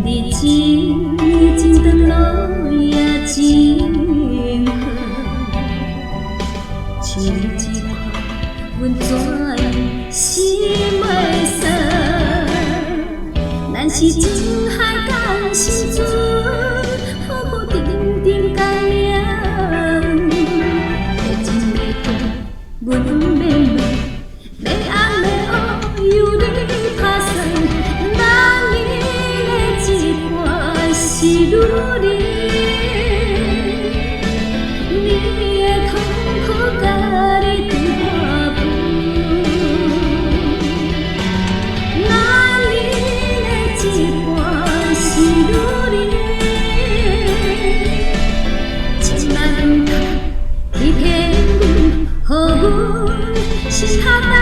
日子真长路也真好，像你这款，阮怎样心袂爽？咱是情海共生存，好好定定甲命。会真袂痛，阮免问，要红要黑由你打算。咱你的一半是如你，你的痛苦甲你对我分。咱你的一半是如你，千万不通你骗阮，予阮心头担。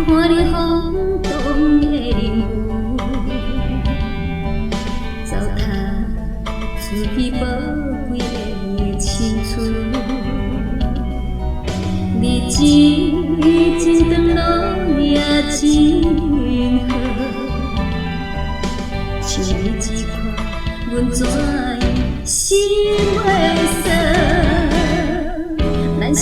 看你风动的人文，糟蹋自己宝贵的青春。日子真长路也真好，像你这款，阮怎样心袂爽？咱是